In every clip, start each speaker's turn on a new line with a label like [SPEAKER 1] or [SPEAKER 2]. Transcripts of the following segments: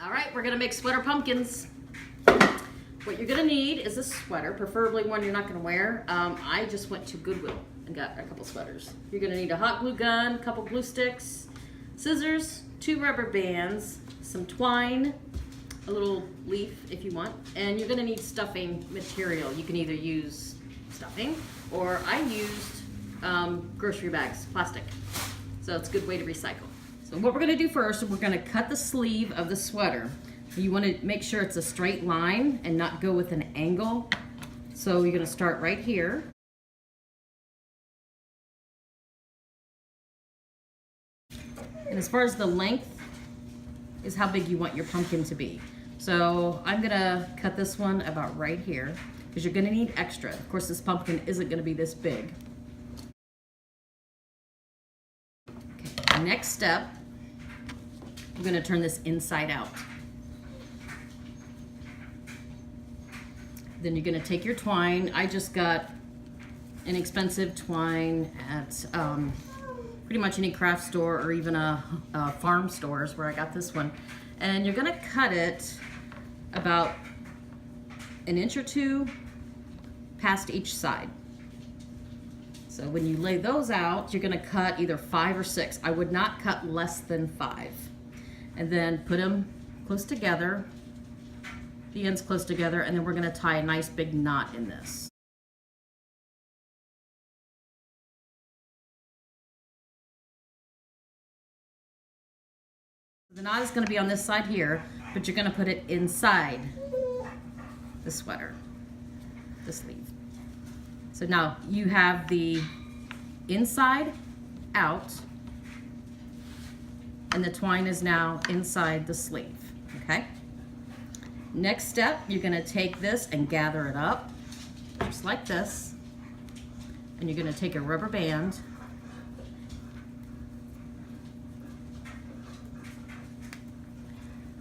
[SPEAKER 1] All right, we're gonna make sweater pumpkins. What you're gonna need is a sweater, preferably one you're not gonna wear. I just went to Goodwill and got a couple sweaters. You're gonna need a hot glue gun, a couple glue sticks, scissors, 2 rubber bands, some twine, a little leaf if you want, and you're gonna need stuffing material. You can either use stuffing or I used grocery bags, plastic. So it's a good way to recycle. So what we're gonna do first, we're gonna cut the sleeve of the sweater. You wanna make sure it's a straight line and not go with an angle. So you're gonna start right here. And as far as the length is how big you want your pumpkin to be. So I'm gonna cut this one about right here because you're gonna need extra. Of course, this pumpkin isn't gonna be this big. Okay, next step, we're gonna turn this inside out. Then you're gonna take your twine. I just got inexpensive twine at pretty much any craft store or even a farm stores where I got this one. And you're gonna cut it about 1 inch or 2 past each side. So when you lay those out, you're gonna cut either 5 or 6. I would not cut less than 5. And then put them close together, the ends close together, and then we're gonna tie a nice big knot in this. The knot is gonna be on this side here, but you're gonna put it inside the sweater, the sleeve. So now you have the inside out, and the twine is now inside the sleeve, okay? Next step, you're gonna take this and gather it up, just like this, and you're gonna take a rubber band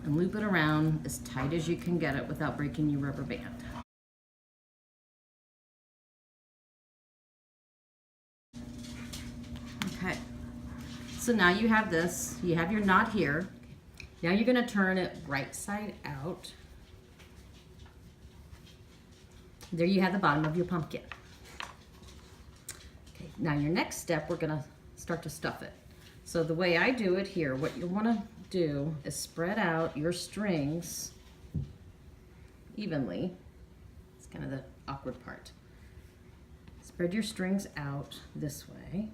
[SPEAKER 1] and loop it around as tight as you can get it without breaking your rubber band. Okay, so now you have this, you have your knot here. Now you're gonna turn it right side out. There you have the bottom of your pumpkin. Okay, now your next step, we're gonna start to stuff it. So the way I do it here, what you wanna do is spread out your strings evenly. It's kind of the awkward part. Spread your strings out this way.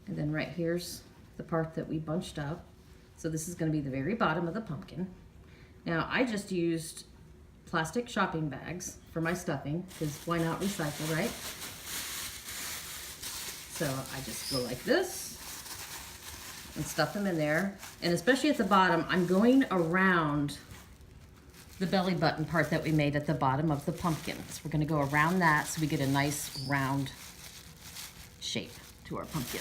[SPEAKER 1] And then right here's the part that we bunched up. So this is gonna be the very bottom of the pumpkin. Now I just used plastic shopping bags for my stuffing, because why not recycle, right? So I just go like this and stuff them in there. And especially at the bottom, I'm going around the belly button part that we made at the bottom of the pumpkin. So we're gonna go around that so we get a nice round shape to our pumpkin.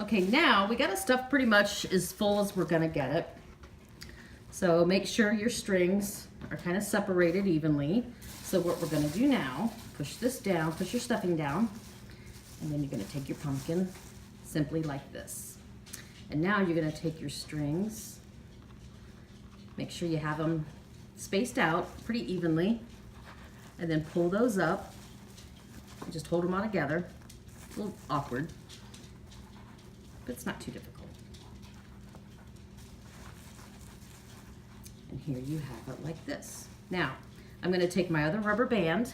[SPEAKER 1] Okay, now we got to stuff pretty much as full as we're gonna get it. So make sure your strings are kind of separated evenly. So what we're gonna do now, push this down, push your stuffing down, and then you're gonna take your pumpkin simply like this. And now you're gonna take your strings, make sure you have them spaced out pretty evenly, and then pull those up. Just hold them all together. It's a little awkward, but it's not too difficult. And here you have it like this. Now, I'm gonna take my other rubber band,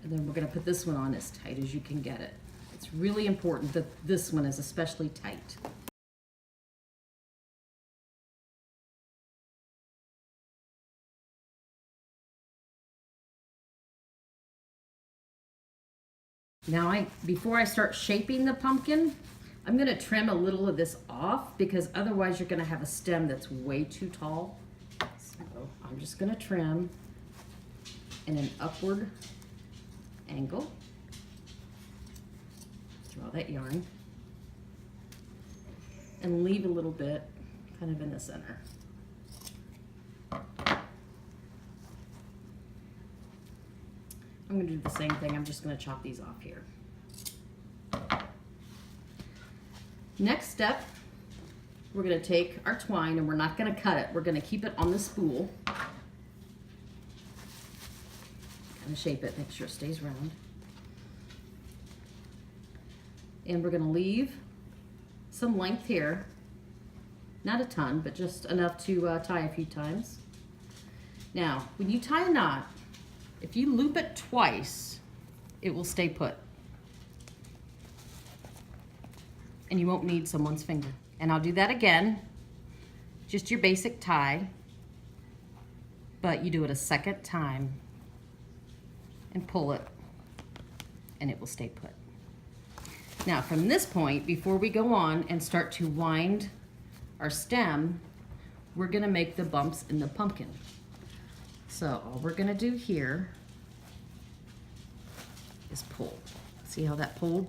[SPEAKER 1] and then we're gonna put this one on as tight as you can get it. It's really important that this one is especially tight. Now before I start shaping the pumpkin, I'm gonna trim a little of this off because otherwise you're gonna have a stem that's way too tall. So I'm just gonna trim in an upward angle. Draw that yarn and leave a little bit kind of in the center. I'm going to do the same thing. I'm just going to chop these off here. Next step, we're going to take our twine and we're not going to cut it. We're going to keep it on the spool. Kind of shape it, make sure it stays round. And we're going to leave some length here. Not a ton, but just enough to tie a few times. Now, when you tie a knot, if you loop it twice, it will stay put. And you won't need someone's finger. And I'll do that again, just your basic tie, but you do it a second time and pull it, and it will stay put. Now from this point, before we go on and start to wind our stem, we're gonna make the bumps in the pumpkin. So all we're gonna do here is pull. See how that pulled?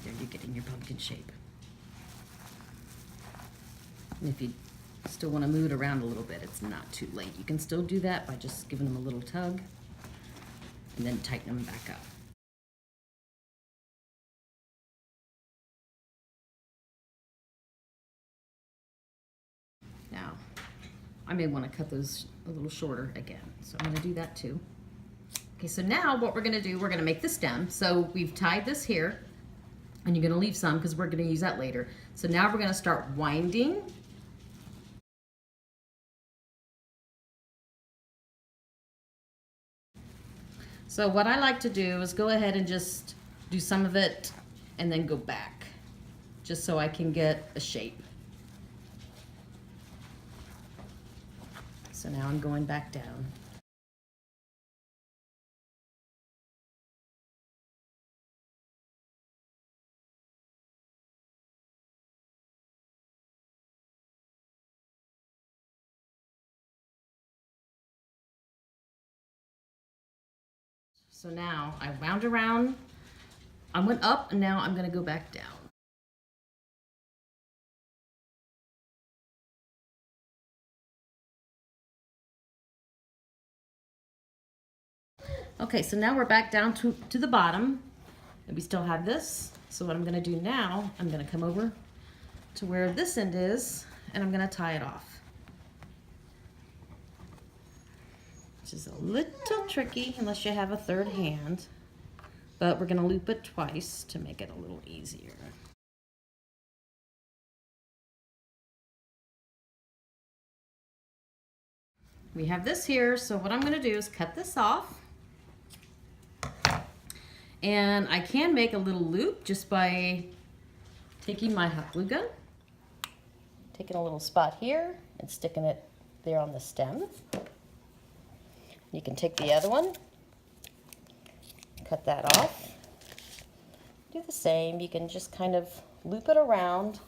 [SPEAKER 1] There you're getting your pumpkin shape. And if you still want to move it around a little bit, it's not too late. You can still do that by just giving them a little tug and then tighten them back up. Now, I may want to cut those a little shorter again, so I'm going to do that too. Okay, so now what we're going to do, we're going to make the stem. So we've tied this here, and you're going to leave some because we're going to use that later. So now we're going to start winding. So what I like to do is go ahead and just do some of it and then go back, just so I can get a shape. So now I'm going back down. So now I wound around, I went up, and now I'm going to go back down. Okay, so now we're back down to the bottom, and we still have this. So what I'm going to do now, I'm going to come over to where this end is, and I'm going to tie it off. Which is a little tricky unless you have a third hand, but we're going to loop it twice to make it a little easier. We have this here, so what I'm going to do is cut this off. And I can make a little loop just by taking my hot glue gun, taking a little spot here and sticking it there on the stem. You can take the other one, cut that off, do the same. You can just kind of loop it around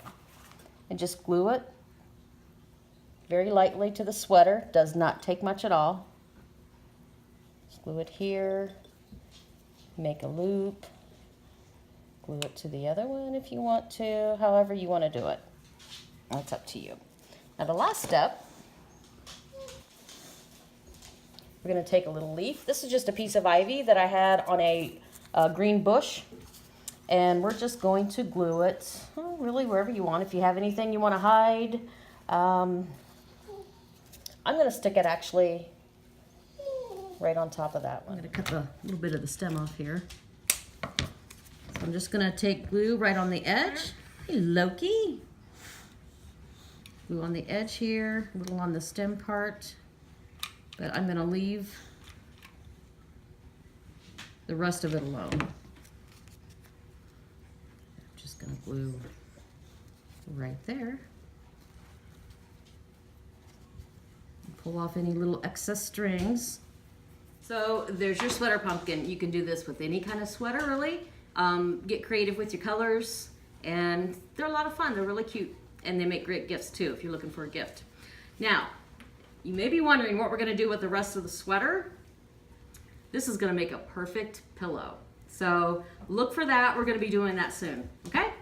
[SPEAKER 1] and just glue it very lightly to the sweater. Does not take much at all. Just glue it here, make a loop, glue it to the other one if you want to, however you want to do it. That's up to you. Now the last step, we're going to take a little leaf. This is just a piece of ivy that I had on a green bush, and we're just going to glue it really wherever you want. If you have anything you want to hide, I'm going to stick it actually right on top of that one. I'm going to cut a little bit of the stem off here. So I'm just going to take glue right on the edge. Hey, Loki. Glue on the edge here, a little on the stem part. But I'm going to leave the rest of it alone. I'm just going to glue right there. pull off any little excess strings. So there's your sweater pumpkin. You can do this with any kind of sweater, really. Get creative with your colors, and they're a lot of fun. They're really cute, and they make great gifts too if you're looking for a gift. Now, you may be wondering what we're gonna do with the rest of the sweater. This is gonna make a perfect pillow. So look for that. We're gonna be doing that soon, okay?